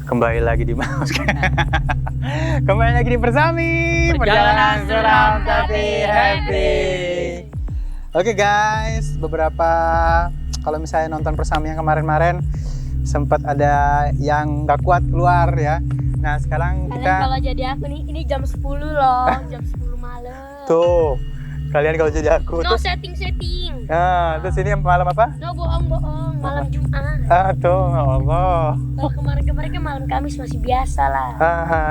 Kembali lagi di Mouse. Kembali lagi di Bersami. Perjalanan seram tapi happy. Oke guys, beberapa kalau misalnya nonton Bersami yang kemarin-kemarin sempat ada yang nggak kuat keluar ya. Nah sekarang Kalian kita kalau jadi aku nih, ini jam 10 loh, jam 10 malam. tuh kalian kalau jadi aku No tuh. setting. Nah, terus ini malam apa? No bohong, malam Jumat. Tuh, Allah. Kalau kemarin-kemarin kan malam Kamis masih biasa lah.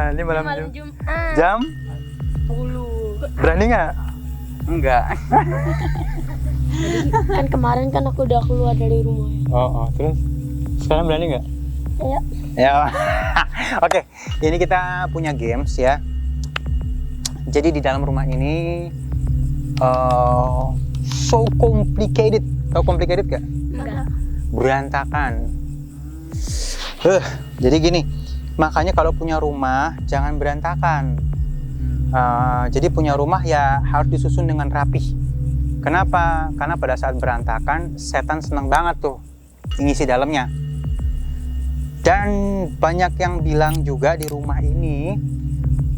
Ini Ini malam, malam Jumat. jam 10. berani nggak? Enggak. Kan kemarin kan aku udah keluar dari rumah. Terus sekarang berani nggak? Ya. Ya. Oke, ini kita punya games ya. Jadi di dalam rumah ini so complicated. Tahu complicated gak? Enggak. Berantakan. Jadi gini, makanya kalau punya rumah jangan berantakan. Jadi punya rumah ya harus disusun dengan rapih. Kenapa? Karena pada saat berantakan setan senang banget tuh ngisi dalamnya. Dan banyak yang bilang juga di rumah ini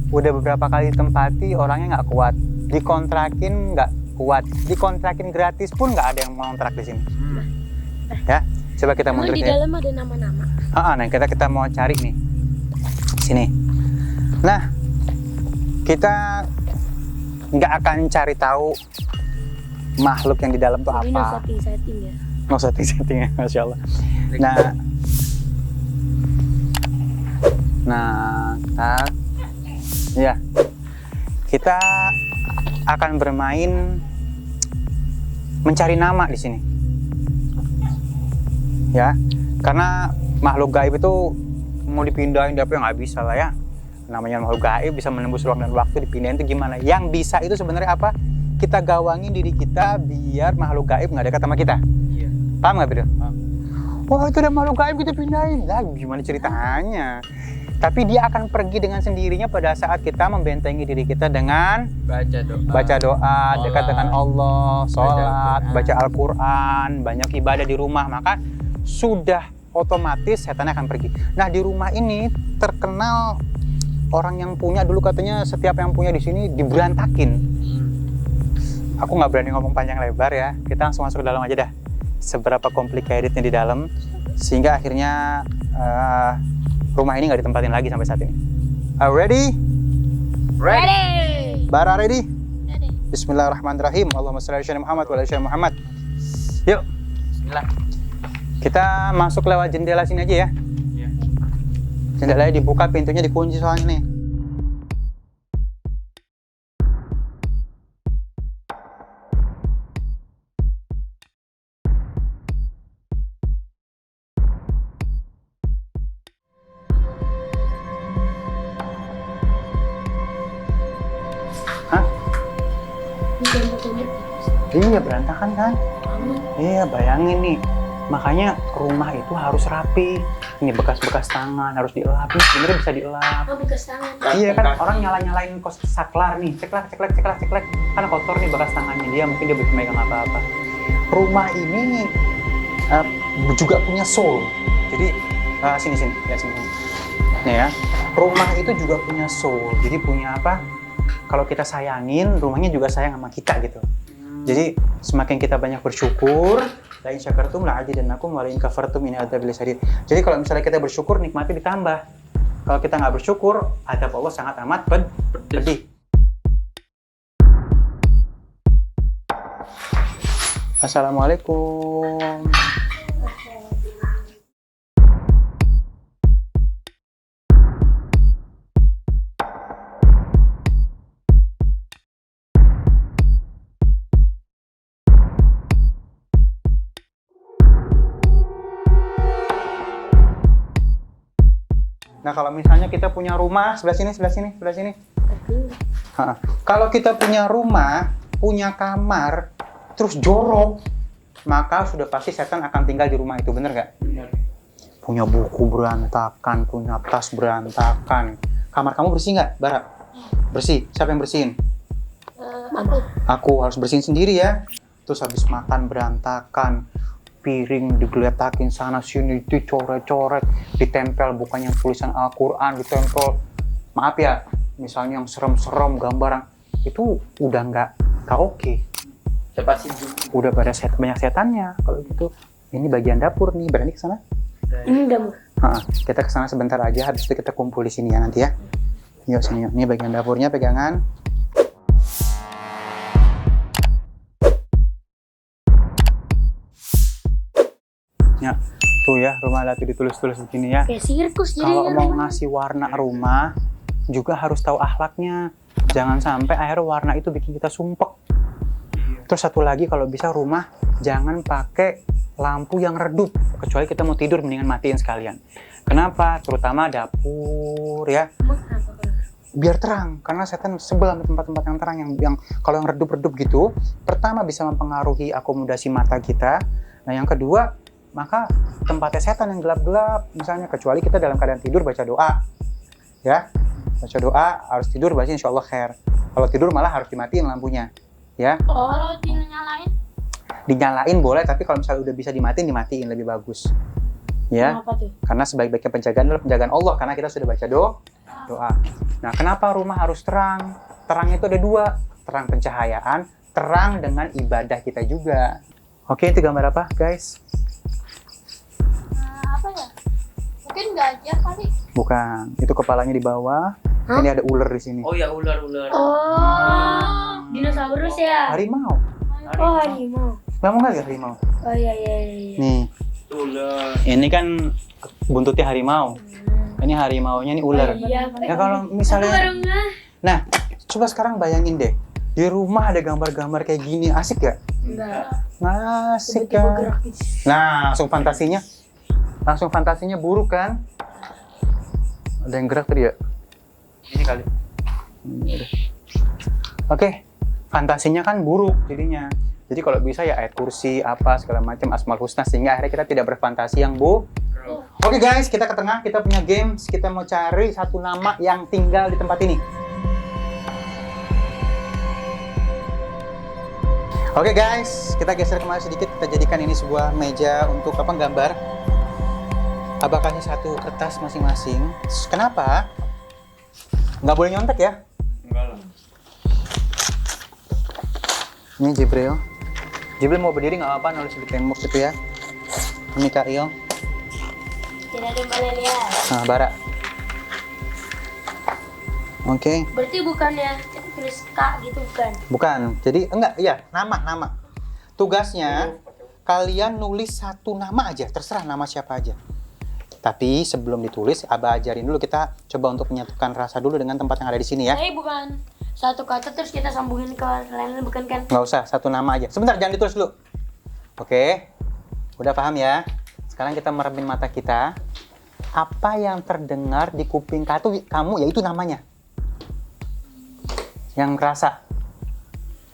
udah beberapa kali ditempati orangnya nggak kuat, dikontrakin nggak kuat, dikontrakin gratis pun nggak ada yang mau kontrak di sini. Ya, coba kita Emang mundur di ya. dalam ada nama-nama. Nah kita mau cari nih sini. Nah kita nggak akan cari tahu makhluk yang di dalam tuh Ini no apa. setting ya. Mau setting ya, masya Allah. Nah, kita akan bermain mencari nama di sini. Ya, karena makhluk gaib itu mau dipindahin apa nggak bisa lah ya. Namanya makhluk gaib bisa menembus ruang dan waktu, dipindahin itu gimana? Yang bisa itu sebenarnya apa? Kita gawangin diri kita biar makhluk gaib nggak dekat sama kita. Iya. Paham nggak, Bro? Wah itu ada makhluk gaib kita pindahin. Lah gimana ceritanya? Tapi dia akan pergi dengan sendirinya pada saat kita membentengi diri kita dengan baca doa, dekat dengan Allah, sholat, baca Al-Quran, banyak ibadah di rumah, maka sudah otomatis setannya akan pergi. Nah di rumah ini terkenal orang yang punya dulu katanya setiap yang punya di sini diberantakin. Aku nggak berani ngomong panjang lebar ya, kita langsung masuk ke dalam aja dah. Seberapa complicatednya di dalam sehingga akhirnya rumah ini nggak ditempatin lagi sampai saat ini. Ready? Ready. Bara ready? Ready. Bismillahirrahmanirrahim. Allahumma shalli ala Muhammad wa ala Muhammad. Yuk. Bismillah. Kita masuk lewat jendela sini aja ya. Iya. Jendelanya dibuka, pintunya dikunci soalnya nih. Iya berantakan kan? Iya bayangin nih. Makanya rumah itu harus rapi. Ini bekas-bekas tangan harus dielap. Ini sebenarnya bisa dielap. Oh, bekas tangan. Iya kan orang nyalain kos saklar nih. Ceklek. Karena kotor nih bekas tangannya dia. Mungkin dia belum megang apa-apa. Rumah ini juga punya soul. Jadi sini. Nih ya. Rumah itu juga punya soul. Jadi punya apa? Kalau kita sayangin, rumahnya juga sayang sama kita gitu. Jadi semakin kita banyak bersyukur, la in syakartum la azidannakum wa la in kafartum in adzabil syadid. Jadi kalau misalnya kita bersyukur, nikmatnya ditambah. Kalau kita nggak bersyukur, azab Allah sangat amat pedih. Assalamualaikum. Nah kalau misalnya kita punya rumah sebelah sini. Kalau kita punya rumah, punya kamar, terus jorok, maka sudah pasti setan akan tinggal di rumah itu, bener nggak? Benar. Punya buku berantakan, punya tas berantakan. Kamar kamu bersih nggak, Bara? Bersih. Siapa yang bersihin? Aku. Aku harus bersihin sendiri ya. Terus habis makan berantakan, piring digeletakin sana sini, dicoret-coret, ditempel bukan yang tulisan Al-Quran, ditempel, maaf ya, misalnya yang serem-serem gambaran, itu udah nggak oke. Cepat sih. Udah pada banyak setannya kalau gitu. Ini bagian dapur nih, berani ke sana? Ini dapur. Kita ke sana sebentar aja, habis itu kita kumpul di sini ya nanti ya. Yuk sini yuk. Ini bagian dapurnya, pegangan. Ya, tuh ya rumah Lati ditulis-tulis begini ya. Kayak sirkus Kalau jadi mau ngasih warna rumah juga harus tahu akhlaknya. Jangan sampai akhirnya warna itu bikin kita sumpek. Terus satu lagi, kalau bisa rumah jangan pakai lampu yang redup. Kecuali kita mau tidur, mendingan matiin sekalian. Kenapa? Terutama dapur ya. Biar terang, karena setan sebel sama tempat-tempat yang terang, yang kalau yang redup-redup gitu, pertama bisa mempengaruhi akomodasi mata kita. Nah yang kedua, maka tempatnya setan yang gelap-gelap, misalnya, kecuali kita dalam keadaan tidur baca doa, ya, baca doa, harus tidur baca insya Allah khair. Kalau tidur malah harus dimatiin lampunya, ya. Kalau dinyalain? Dinyalain boleh, tapi kalau misalnya udah bisa dimatiin lebih bagus, ya. Kenapa tuh? Karena sebaik-baiknya penjagaan adalah penjagaan Allah, karena kita sudah baca doa. Nah, kenapa rumah harus terang? Terang itu ada dua, terang pencahayaan, terang dengan ibadah kita juga. Oke, itu gambar apa, guys? Apa ya? Mungkin gajah kali. Bukan, itu kepalanya di bawah. Hah? Ini ada ular di sini. Oh ya, ular. Oh, dinosaurus ya? Harimau. Oh, harimau. Kamu nggak lihat harimau? Oh iya. Nih, Ular. ini kan buntutnya harimau. Ini harimaunya, ini ular. Iya. Ya kalau misalnya, Baru nggak? nah, coba sekarang bayangin deh, di rumah ada gambar-gambar kayak gini, asik gak? Enggak. Asik Tiba-tiba kan? gerak gitu. Nah, langsung fantasinya buruk kan? Ada yang gerak tadi ya? Ini kali. Oke, fantasinya kan buruk jadinya. Jadi kalau bisa ya ayat kursi, apa, segala macam, asmaul husna, sehingga akhirnya kita tidak berfantasi yang Oke guys, kita ke tengah, kita punya games, kita mau cari satu nama yang tinggal di tempat ini. Oke guys, kita geser kemari sedikit, kita jadikan ini sebuah meja untuk gambar. Abah kasih satu kertas masing-masing. Kenapa? Nggak boleh nyontek ya? Enggak lah. Ini Jibril. Jibril mau berdiri nggak apa-apa, nulis di tembok gitu ya. Mikail. Tidak ada yang boleh lihat. Nah, Bara. Oke. Berarti bukannya kita tulis K gitu bukan? Bukan. Jadi enggak, iya, nama. Tugasnya kalian nulis satu nama aja, terserah nama siapa aja. Tapi sebelum ditulis, Abah ajarin dulu, kita coba untuk menyatukan rasa dulu dengan tempat yang ada di sini ya. Tapi bukan satu kata terus kita sambungin ke lain, bukan kan? Nggak usah, satu nama aja. Sebentar, jangan ditulis dulu. Oke. Udah paham ya? Sekarang kita meremin mata kita. Apa yang terdengar di kuping kamu, yaitu namanya. Yang kerasa.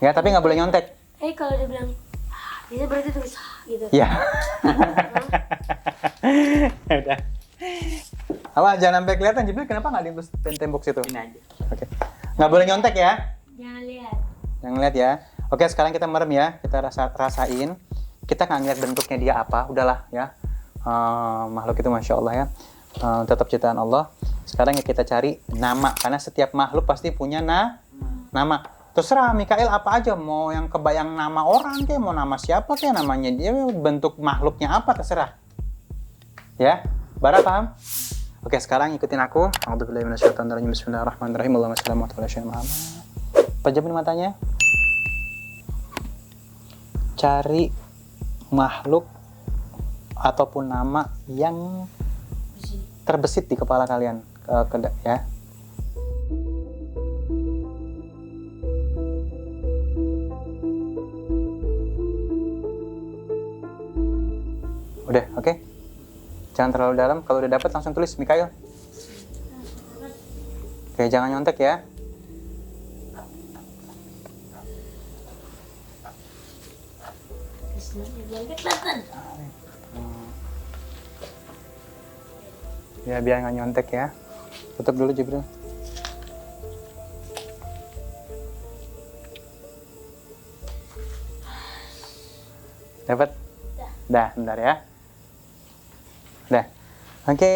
Ya, tapi nggak boleh nyontek. Kalau dia bilang, itu berarti tulis gitu. Ya. Udah. Apa, jangan sampai kelihatan, Jibril, kenapa nggak di tembok situ? Ini aja. Oke. Nggak boleh nyontek ya. Jangan lihat. Jangan lihat ya. Oke, sekarang kita merem ya. Kita rasain. Kita nggak ngeliat bentuknya dia apa. Udahlah ya. Makhluk itu Masya Allah ya. Tetap ciptaan Allah. Sekarang ya kita cari nama. Karena setiap makhluk pasti punya nama. Terserah Mikail apa aja. Mau yang kebayang nama orang kayak, mau nama siapa kayak, namanya dia, bentuk makhluknya apa, terserah. Ya, Bara paham? Oke, sekarang ikutin aku. A'udzubillahi minasyaitonir rajim. Bismillahirrahmanirrahim. Allahumma shalli ala sayyidina Muhammad. Pejamin matanya. Cari makhluk ataupun nama yang terbesit di kepala kalian, ya. Udah, oke? Jangan terlalu dalam. Kalau udah dapat langsung tulis Mikail. Oke, jangan nyontek ya. Ya, biar nggak nyontek ya. Tutup dulu Jibril. Dapat? Dah, bentar ya. Dah. Oke,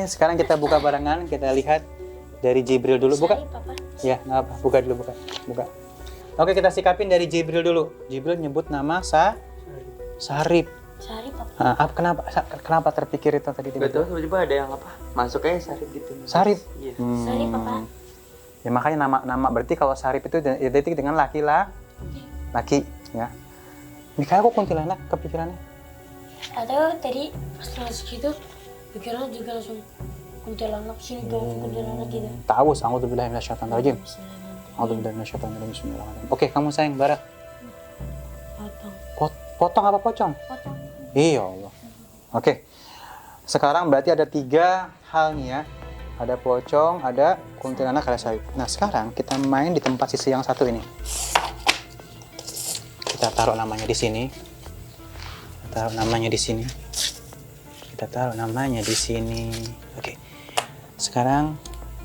sekarang kita buka barengan. Kita lihat dari Jibril dulu. Buka. Sorry, Papa. Ya, nggak apa. Buka dulu, buka. Oke, kita sikapin dari Jibril dulu. Jibril nyebut nama Sarip. Sorry, Papa. Ah, kenapa terpikir itu tadi? Gak tau, tiba-tiba ada yang apa? Masuk aja Sarip gitu. Sarip. Iya. Sarip, Papa. Ya makanya nama berarti kalau Sarip itu identik dengan laki, ya. Mikael kok kuntilanak kepikirannya? Atau tadi pas masuk gitu pikirannya juga langsung kuntilanak sini langsung kuntilanak gitu. Tahu, a'udzubillahi minasyaitonir rajim. A'udzubillahi minasyaitonir rajim. Bismillahirrahmanirrahim. Oke, kamu sayang Barak. Potong. Potong apa pocong? Potong. Iya Allah. Oke. Sekarang berarti ada 3 hal nih ya. Ada pocong, ada kuntilanak, ada Sarip. Nah, sekarang kita main di tempat sisi yang satu ini. Kita taruh namanya di sini. Kita taruh namanya di sini. Oke. Sekarang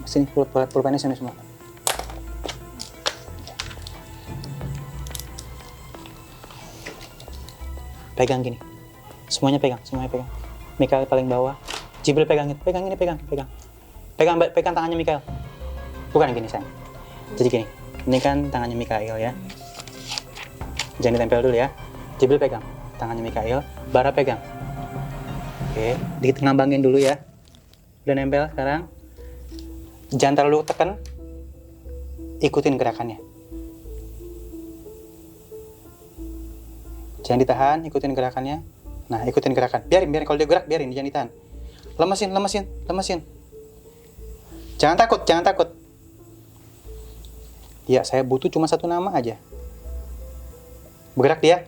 sini pulpennya sini semua. Pegang gini. Semuanya pegang. Mikael paling bawah. Jibril pegang ini. Pegang tangannya Mikael. Bukan gini, sayang. Jadi gini. Ini kan tangannya Mikael ya. Jangan ditempel dulu ya. Jibril pegang tangannya Mikael, Bara pegang. Oke, dikit ngambangin dulu ya. Udah nempel sekarang. Jangan terlalu tekan. Ikutin gerakannya. Jangan ditahan, ikutin gerakannya. Nah, ikutin gerakan. Biarin kalau dia gerak, biarin, jangan ditahan. Lemesin. Jangan takut. Ya, saya butuh cuma 1 nama aja. Bergerak dia.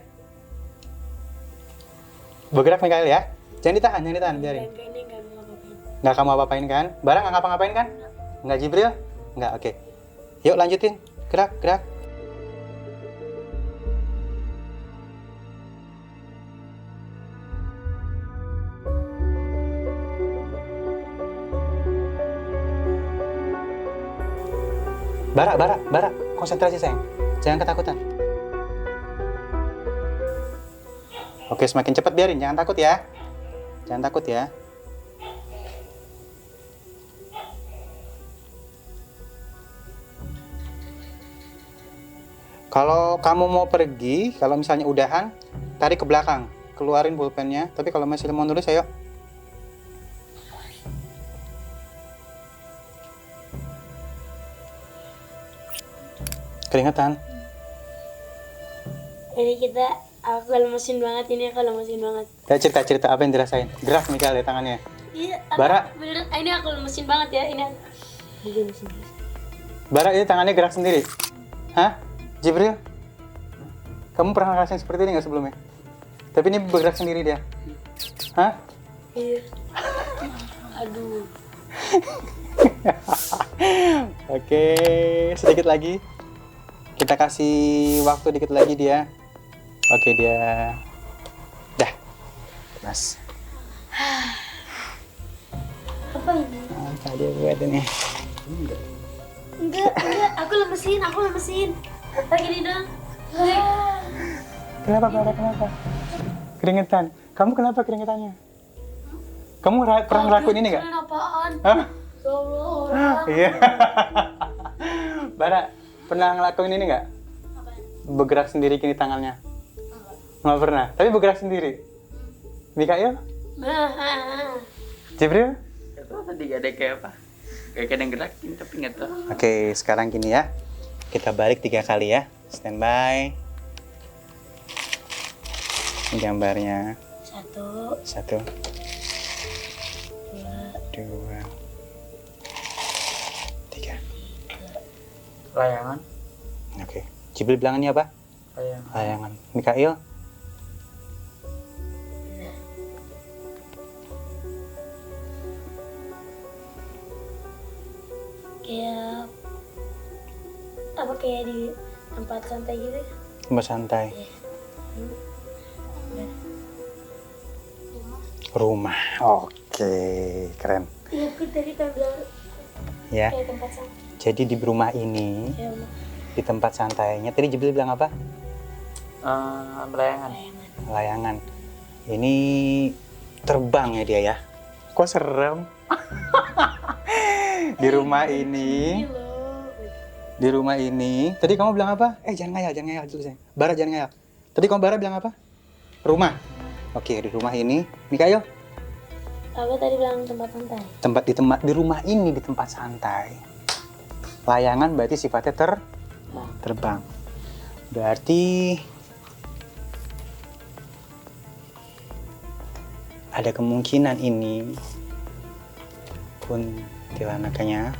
Bergerak Mikael ya. Jangan ditahan, biarin. Nggak kamu apa-apain kan? Barang nggak ngapa-ngapain kan? Nggak Jibril? Nggak, oke. Yuk lanjutin. Gerak. Bara, konsentrasi sayang. Jangan ketakutan. Oke, semakin cepat biarin, jangan takut ya. Kalau kamu mau pergi, kalau misalnya udahan, tarik ke belakang, keluarin pulpennya. Tapi kalau masih mau nulis, ayo. Keringetan. Ini aku lemesin banget. Ya, cerita apa yang dirasain? Gerak Mikael ya tangannya. Iya, Bara. beneran. Ini aku lemesin banget ya. Ini. Bara, ini tangannya gerak sendiri. Hah? Jibril? Kamu pernah ngerasain seperti ini nggak sebelumnya? Tapi ini bergerak sendiri dia. Hah? Iya. Aduh. Oke, sedikit lagi. Kita kasih waktu dikit lagi dia. Oke, dia. Dah. Mas. Apa ini? Apa dia buat ini? Enggak. Aku lemesin. Lagi ini dong. Kenapa? Keringetan. Kamu kenapa keringetannya? Kamu pernah ngelakuin ini nggak? Apaan? Hah? Ya Allah. Iya. Bara, pernah ngelakuin ini nggak? Bergerak sendiri kini tangannya? Nggak pernah. Tapi bergerak sendiri. Mikael? Jibril? Gak tau tadi gak ada kayak apa. Kayak kadang gerakin tapi gak tau. Oke, sekarang gini ya. Kita balik 3 kali ya. Standby. Ini gambarnya. 1, 2, 3. Layangan. Oke. Jibril bilangannya apa? Layangan. Mikael? Kayak di tempat santai gitu. Tempat santai. Rumah. Oke, keren. Iya, aku tadi tahu Ya. kayak tempat santai. Jadi di rumah ini, di tempat santainya, tadi Jibril bilang apa? Layangan. Layangan. Ini terbang ya dia ya. Kok serem? Di rumah ini. Di rumah ini. Tadi kamu bilang apa? Jangan ngayal dulu sayang. Bara jangan ngayal. Tadi kamu Bara bilang apa? Rumah. Oke, di rumah ini. Mikael? Aku tadi bilang tempat santai. Di rumah ini di tempat santai. Layangan berarti sifatnya terbang. Berarti ada kemungkinan ini kuntilanaknya,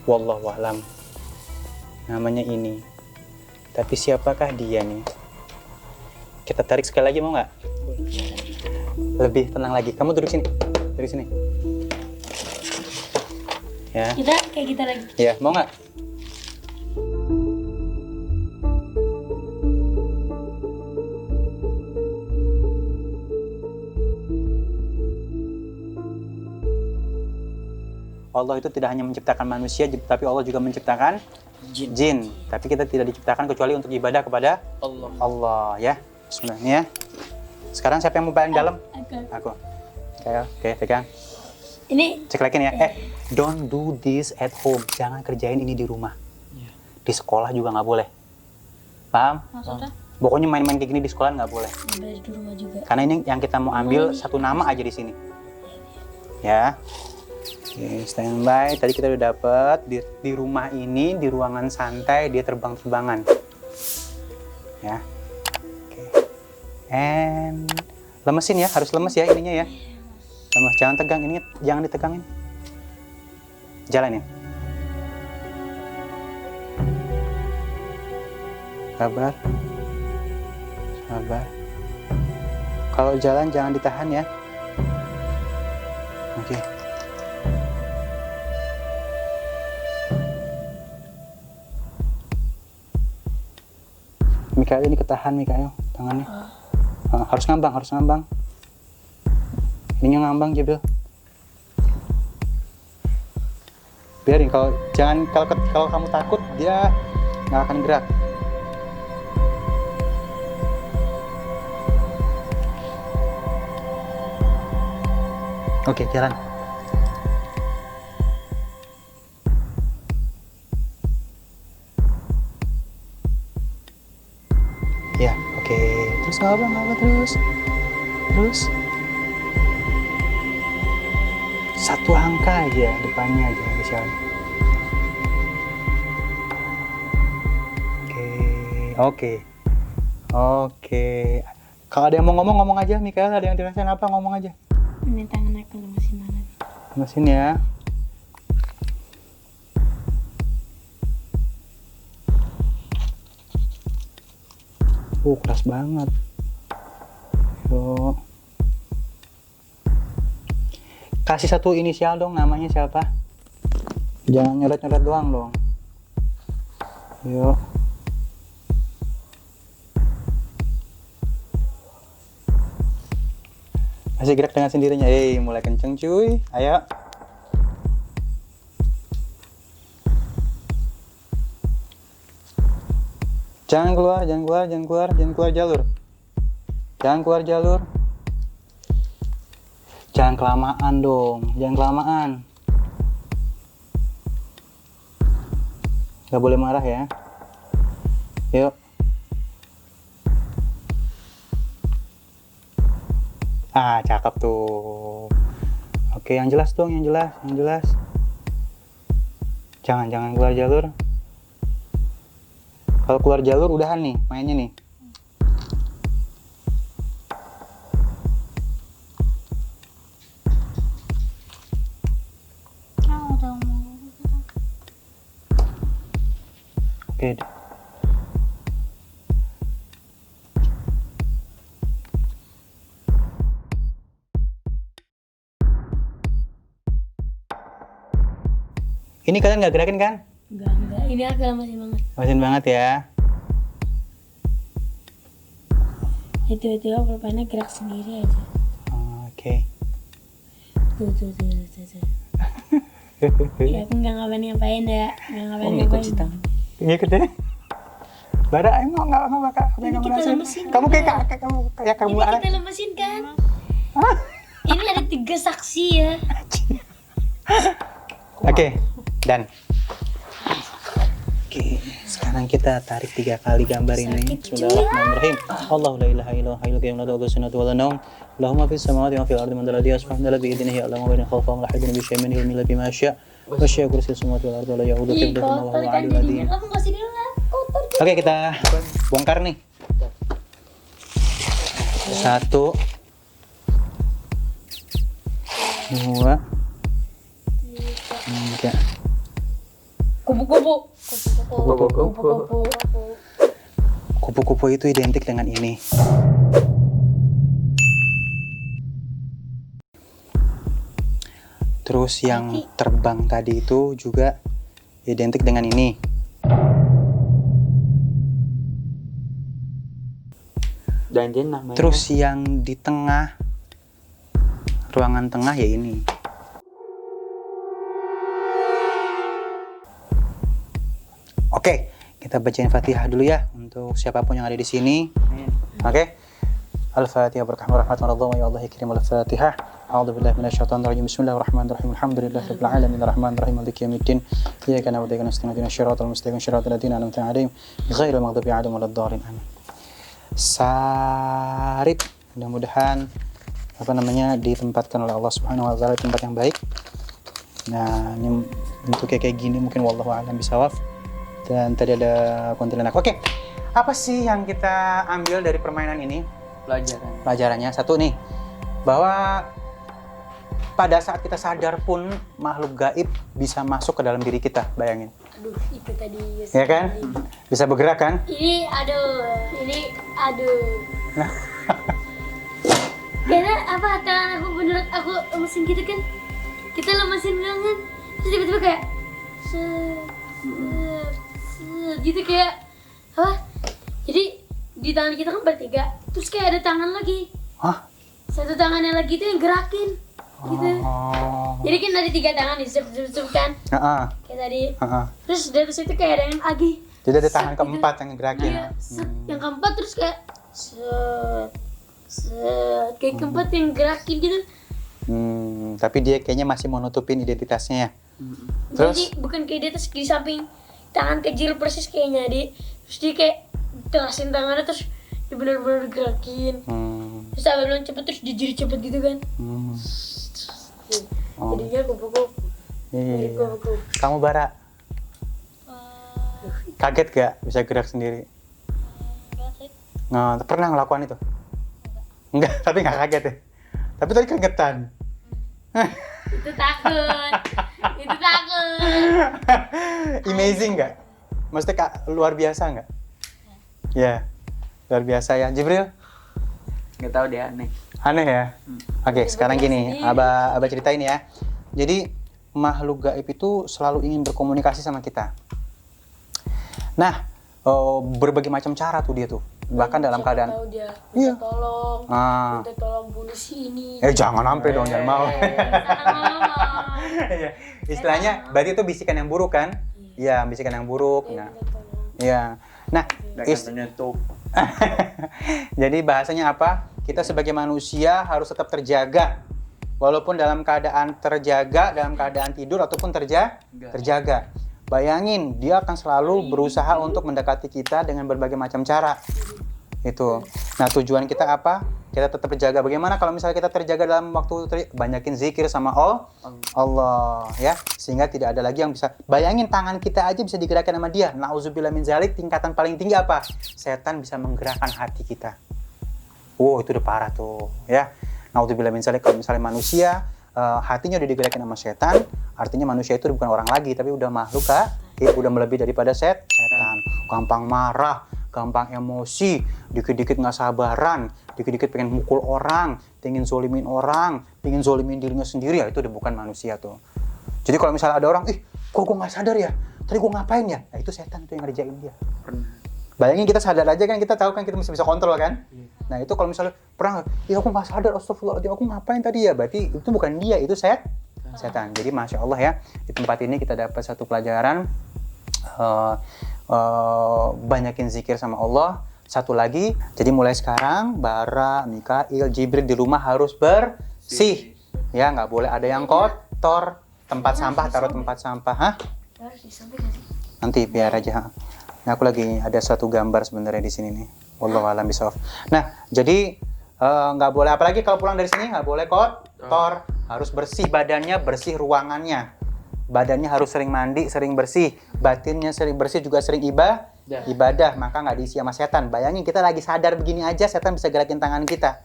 wallahu a'lam, namanya ini. Tapi siapakah dia nih? Kita tarik sekali lagi, mau nggak? Lebih tenang lagi. Kamu duduk sini. Duduk sini. Ya. Kita kayak kita lagi. Ya, mau nggak? Allah itu tidak hanya menciptakan manusia, tapi Allah juga menciptakan jin. Tapi kita tidak diciptakan kecuali untuk ibadah kepada Allah ya. Sebenarnya. Sekarang siapa yang mau paling dalam? Aku. Oke, pegang. Ini Cek lagi nih ya. Don't do this at home. Jangan kerjain ini di rumah. Di sekolah juga nggak boleh. Paham? maksudnya Pokoknya main-main kayak gini di sekolah nggak boleh. di rumah juga. Karena ini yang kita mau ambil satu nama aja di sini. Ya. Oke, standby. Tadi kita udah dapet di rumah ini, di ruangan santai, dia terbang-terbangan. Ya. Oke. And lemesin ya, harus lemes ya ininya ya. Lemes, jangan tegang ini, jangan ditegangin. Jalanin. Sabar. Sabar. Kalau jalan jangan ditahan ya. Oke. Mikael ini ketahan, Mikael tangannya. Harus ngambang. Ininya ngambang, Jibril. Biarin, kalau kamu takut dia nggak akan gerak. Oke, jalan. Ya, oke. Terus nggak apa terus. Satu angka aja depannya aja misalnya. Oke. Kalau ada yang mau ngomong aja, Mikael. Ada yang dirasain apa, ngomong aja. Ini tangan aku lemesin banget. Lemesin ya. Keras banget. Yuk. Kasih satu inisial dong, namanya siapa? Jangan nyoret-nyoret doang dong. Yuk. Masih gerak dengan sendirinya. Mulai kenceng cuy. Ayo. Jangan keluar jalur. Jangan keluar jalur. Jangan kelamaan dong, jangan kelamaan. Gak boleh marah ya. Yuk. Cakep tuh. Oke, yang jelas dong, yang jelas. Jangan keluar jalur. Kalau keluar jalur udahan nih, mainnya nih. Oke. Ini kalian nggak gerakin kan? Enggak. Ini aku lemesin banget. Lemesin banget ya. Itu aku pengen gerak sendiri aja. Oke. Tuh. Ya, aku nggak ngapain ya. Ikut sih, Tang. Ngikut deh. Bara emang nggak bakal Ini kita berhasil. lemesin. Kamu kayak kamu Ini anak. kita lemesin kan? Hah? Ini ada 3 saksi ya. Oke, dan oke, sekarang kita tarik 3 kali gambar ini. Bismillahirrahmanirrahim. Allahu la ilaha illa huwa hayyul qayyum la ta'khudhuhu sinatun wa la nawm. Lahu ma fis samawati wa fil ardi man dhal ladzi yashfa'u 'indahu bi idhnihi ya'lamu ma baina khawfihim wa la yahiduna bi shay'in min ilmihi illa bima syaa'. Wa syaa' kursiyyu samawati wal ardi wa la ya'uduhu Ih, hifdhuhuma wa kotor huwa kan 'aliyyul 'azim. jadinya. Kamu kasih dulu lah. Kotor. Oke, kita bongkar nih. 1 2 3. Kupu-kupu. Kupu-kupu. Kupu-kupu itu identik dengan ini. Terus yang terbang tadi itu juga identik dengan ini. Janjian namanya. Terus yang di tengah, ruangan tengah ya ini. Oke, kita bacain Fatihah dulu ya untuk siapapun yang ada di sini. Oke. Al-Fatihah warahmatullahi wabarakatuh. Al-Fatihah. A'udzu billahi minasyaitonir rajim. Bismillahirrahmanirrahim. Alhamdulillahirabbil alamin arrahmanirrahim maliki yaumiddin. Iyyaka na'budu wa iyyaka nasta'in ihdinas siratal mustaqim siratal ladzina an'amta 'alaihim ghairil maghdubi 'alaihim waladdallin. Amin. Sarip, mudah-mudahan ditempatkan oleh Allah Subhanahu wa taala di tempat yang baik. Nah, ini bentuknya kayak gini mungkin wallahu a'lam bishawab. Dan tadi ada kuntilanak. Oke. Apa sih yang kita ambil dari permainan ini? Pelajaran. Pelajarannya satu nih, bahwa pada saat kita sadar pun makhluk gaib bisa masuk ke dalam diri kita, bayangin. Aduh, itu tadi. Ya kan? Bisa bergerak kan? Ini aduh. Karena apa tangan aku beneran aku lemesin gitu kan. Kita lemesin banget. Terus tiba-tiba kayak gitu kayak apa? Jadi di tangan kita kan bertiga. Terus kayak ada tangan lagi. Hah? Satu tangannya lagi itu yang gerakin. Gitu. Oh. Jadi kan ada 3 tangan di sub kan. Heeh. Kayak tadi. Heeh. Terus di atas itu kayak ada yang lagi. Jadi ada tangan Set, keempat yang gerakin. Iya, yang keempat terus kayak kayak keempat yang gerakin gitu. Tapi dia kayaknya masih mau nutupin identitasnya ya. Terus? Jadi bukan kayak dia terus di samping tangan kecil persis kayaknya terus dia kayak terasin tangannya terus dia benar-benar gerakin. Terus abang bilang cepet terus dia jadi cepet gitu kan. Jadinya kupu-kupu. Iya. Kupu-kupu. Kamu Bara, kaget gak bisa gerak sendiri? Nah, pernah ngelakuin itu? Enggak, tapi nggak kaget ya. Tapi tadi kagetan. Itu takut. Itu takut. Amazing nggak? Maksudnya luar biasa nggak? Ya, luar biasa ya. Jibril? Nggak tahu dia aneh. Aneh ya? Oke, sekarang gini, Aba ceritain ya. Jadi, makhluk gaib itu selalu ingin berkomunikasi sama kita. Nah, berbagai macam cara tuh dia tuh. Bahkan dalam Siapa keadaan... tahu dia Iya. minta tolong bunuh si ini. Jangan sampai dong, jangan mau. Sama. Iya. Istilahnya, berarti itu bisikan yang buruk kan? Iya, bisikan yang buruk. Nah, iya. Nah, YouTube. jadi bahasanya apa? Kita sebagai manusia harus tetap terjaga. Walaupun dalam keadaan terjaga, dalam keadaan tidur ataupun terjaga. Bayangin, dia akan selalu berusaha untuk mendekati kita dengan berbagai macam cara. Itu. Nah, tujuan kita apa? Kita tetap terjaga. Bagaimana kalau misalnya kita terjaga dalam waktu banyakin zikir sama Allah, ya. Sehingga tidak ada lagi yang bisa. Bayangin tangan kita aja bisa digerakkan sama dia. Nauzubillah min zalik, tingkatan paling tinggi apa? Setan bisa menggerakkan hati kita. Wow, itu udah parah tuh, ya. Nauzubillah min zalik, kalau misalnya manusia hatinya udah digerakkan sama setan, artinya manusia itu bukan orang lagi, tapi udah makhluk udah melebihi daripada setan. Gampang marah, gampang emosi, dikit-dikit nggak sabaran, dikit-dikit pengen mukul orang, pengen zolimin orang, pengen zolimin dirinya sendiri, ya itu udah bukan manusia tuh. Jadi kalau misalnya ada orang, kok gue nggak sadar ya, tadi gue ngapain ya? Nah itu setan tuh yang ngerjain dia. Bayangin kita sadar aja kan, kita tahu kan kita bisa kontrol kan? Nah itu kalau misalnya pernah, aku nggak sadar, astagfirullahaladzim, aku ngapain tadi ya? Berarti itu bukan dia, itu setan. Jadi Masya Allah ya, di tempat ini kita dapat satu pelajaran, banyakin zikir sama Allah. Satu lagi, jadi mulai sekarang Bara, Mikail, Jibril di rumah harus bersih. Ya, nggak boleh ada yang kotor. Tempat sampah taruh tempat sampah. Hah? Harus disampaikan. Nanti biar aja. Nah, aku lagi ada suatu gambar sebenarnya di sini nih. Wallahu a'lam bishawab. Nah, jadi nggak boleh, apalagi kalau pulang dari sini nggak boleh kotor. Harus bersih badannya, bersih ruangannya. Badannya harus sering mandi, sering bersih. Batinnya sering bersih, juga sering ibadah. Maka nggak diisi sama setan. Bayangin kita lagi sadar begini aja, setan bisa gerakin tangan kita.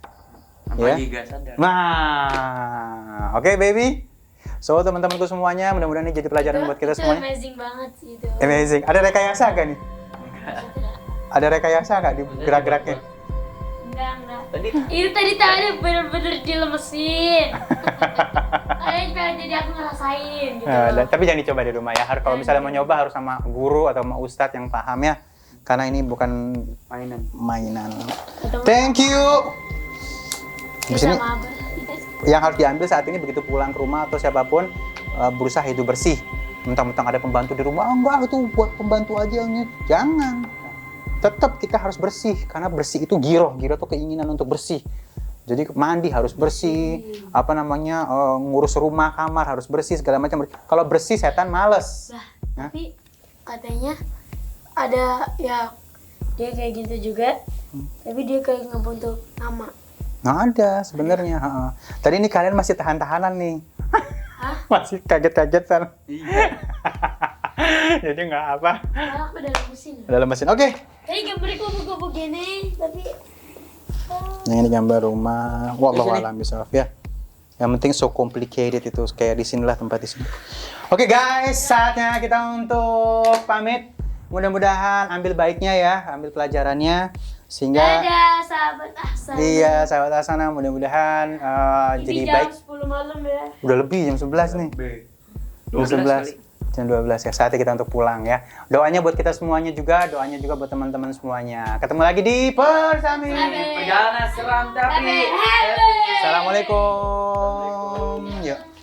Apalagi gak sadar. Nah, oke baby. So teman-temanku semuanya, mudah-mudahan ini jadi pelajaran buat kita Itu semuanya. amazing banget sih itu. Amazing. Ada rekayasa gak nih? Ada rekayasa gak di gerak-geraknya? Enggak. Tadi Itu tadi tangannya bener-bener dilemesin. Jadi aku ngerasain gitu. Tapi jangan dicoba di rumah ya. Kalau misalnya mau nyoba harus sama guru atau sama ustadz yang paham ya. Karena ini bukan mainan. Thank you. Di sini Sama Abah. yang harus diambil saat ini begitu pulang ke rumah atau siapapun berusaha hidup bersih. Mentang-mentang ada pembantu di rumah, enggak itu buat pembantu aja. Jangan. Tetap kita harus bersih karena bersih itu giroh tuh keinginan untuk bersih. Jadi mandi harus bersih, ngurus rumah, kamar harus bersih, segala macam. Kalau bersih setan males. Lah, tapi katanya ada ya dia kayak gitu juga, tapi dia kayak ngebentuk nama. Nah ada sebenarnya. Tadi ini kalian masih tahan-tahanan nih. Hah? Masih kaget-kagetan. iya. Jadi nggak apa. Malah aku dalam mesin. Dalam mesin. Oke. Tadi gambarnya kok begini, tapi Yang ini gambar rumah. Wallahu a'lam bishawab ya. Yang penting so complicated itu kayak di sinilah tempat di sini. Oke guys, saatnya kita untuk pamit. Mudah-mudahan ambil baiknya ya, ambil pelajarannya sehingga dadah sahabat Ahsan. iya sahabat Asana mudah-mudahan jadi Ini baik. jam 10 malam ya. Udah lebih jam 11 nih. Jam 11. Jam 12 ya. Saatnya kita untuk pulang ya. Doanya buat kita semuanya juga, doanya juga buat teman-teman semuanya. Ketemu lagi di Persami. Perjalanan seram tapi Assalamualaikum. Yuk.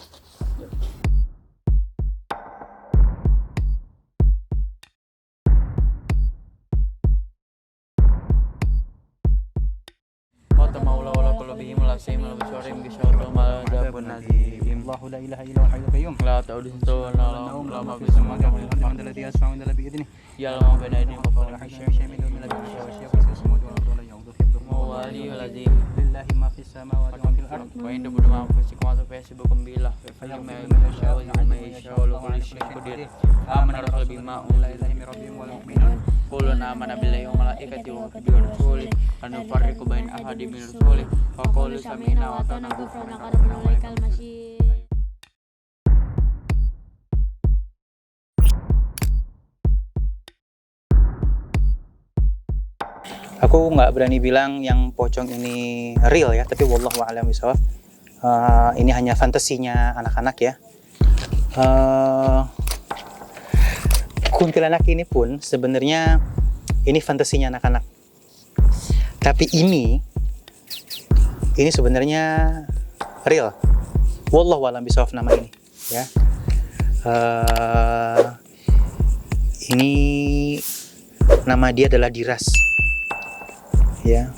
Allahu la ilaha illa huwal hayyul qayyum. La ta'uduhu Allahumma ma fis samawati wal ardi man alladhi yasma'u inda bi idnihi. Ya Allah baina aydihim wa fawqa Syai'un min al-ardi wa syai'un fis samawati wal ardi wa la ya'uduhu hifdhuhuma wa huwal aliyyul azim. lillahi ma fis samawati wa fil ardi. Wa inda budu ma fisikum wa fasibukum billah. Fa yawma yasha'u ma yasha'u wa kullu shay'in qadir. Amana rasul bima unzila ilaihi min rabbihim wal mu'minun. Qulun amana billahi wa malaikatihi wa kutubihi wa rusulihi. An nufarriqu baina ahadin min rusulihi. Wa qalu sami'na wa ata'na ghufranaka rabbana wa ilaikal masir. Aku nggak berani bilang yang pocong ini real ya, tapi wallahu a'lam bishawab. Ini hanya fantasinya anak-anak ya. Kuntilanak ini pun sebenarnya ini fantasinya anak-anak. Tapi ini sebenarnya real. Wallahu a'lam bishawab nama ini ya. Ini nama dia adalah Diras. Ya,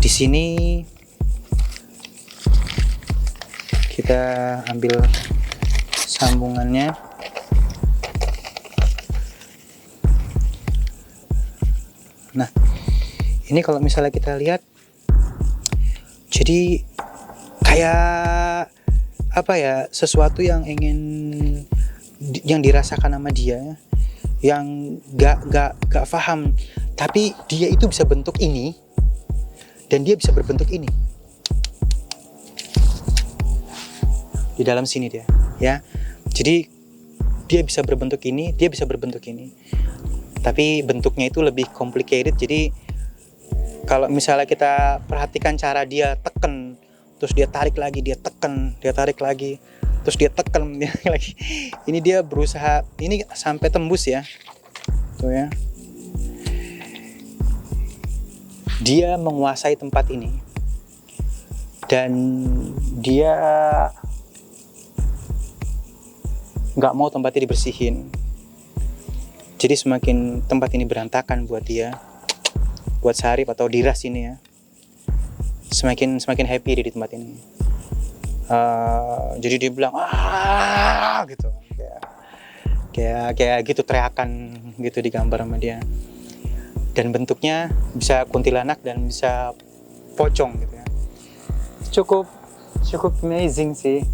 di sini kita ambil sambungannya. Nah, ini kalau misalnya kita lihat, jadi kayak apa ya, sesuatu yang yang dirasakan sama dia, yang gak paham. Tapi dia itu bisa bentuk ini dan dia bisa berbentuk ini. Di dalam sini dia, ya. Jadi dia bisa berbentuk ini, dia bisa berbentuk ini. Tapi bentuknya itu lebih complicated. Jadi kalau misalnya kita perhatikan cara dia tekan, terus dia tarik lagi, dia tekan, dia tarik lagi, terus dia tekan, dia lagi. Ini dia berusaha, ini sampai tembus ya. Tuh ya. Dia menguasai tempat ini dan dia nggak mau tempatnya dibersihin. Jadi semakin tempat ini berantakan buat dia, buat Syarif atau Diras ini ya, semakin happy dia di tempat ini. Jadi dia bilang gitu, kayak gitu teriakan gitu digambar sama dia. Dan bentuknya bisa kuntilanak dan bisa pocong gitu ya. Cukup amazing sih.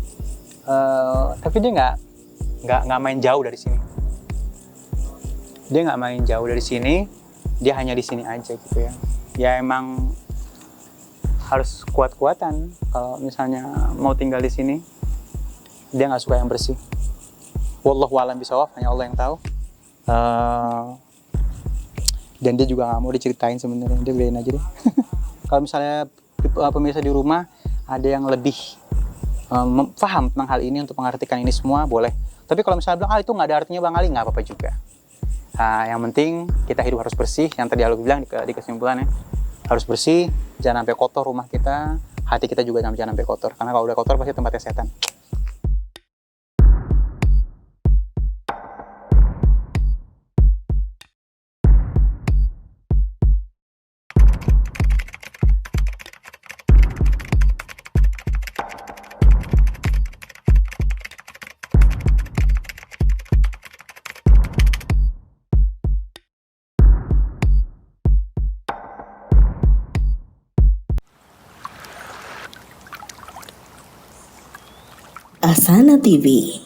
Tapi dia nggak main jauh dari sini. Dia nggak main jauh dari sini. Dia hanya di sini aja gitu ya. Ya emang harus kuat-kuatan kalau misalnya mau tinggal di sini. Dia nggak suka yang bersih. Wallahu a'lam bishawab, hanya Allah yang tahu. Dan dia juga nggak mau diceritain sebenarnya, dia biarin aja deh. Kalau misalnya pemirsa di rumah ada yang lebih paham tentang hal ini untuk mengartikan ini semua, boleh. Tapi kalau misalnya bilang itu nggak ada artinya Bang Ali, nggak apa-apa juga. Yang penting kita hidup harus bersih, yang tadi aku bilang di kesimpulannya, harus bersih, jangan sampai kotor rumah kita, hati kita juga jangan sampai kotor, karena kalau udah kotor pasti tempatnya setan. Asana TV.